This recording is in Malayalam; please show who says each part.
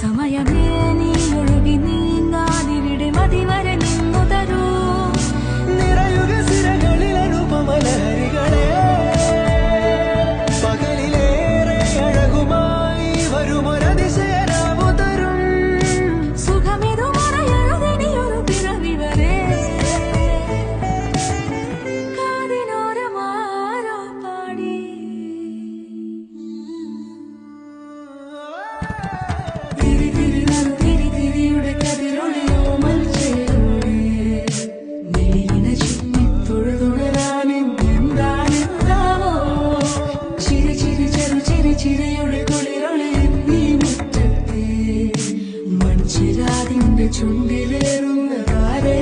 Speaker 1: സമയമേ നീ ഒഴുകി നീങ്ങാതിവിടെ മതിവരെ നിന്നു തരൂ
Speaker 2: നിറയുക സിരകളിൽ അനുപമലഹരികളെ പകലിലേറെ അഴകുമായി വരുമൊരതിശയരാവു തരും
Speaker 1: സുഖമിതു മറയഴുതിനിയൊരു പിറവി വരെ കാതിനോരമാരോ പാടി തിരിതിരിയുടെ കതിരൊളിയോ മൽച്ചേരോടെ മിഴിയിണ ചുറ്റി തൊഴുതുണരാനെന്താണെന്താവോ ചിരിയുടെ കുളിരൊളി നീ മുറ്റത്തെ മൺചിരാതിന്റെ ചുണ്ടിലേറുന്ന താരെ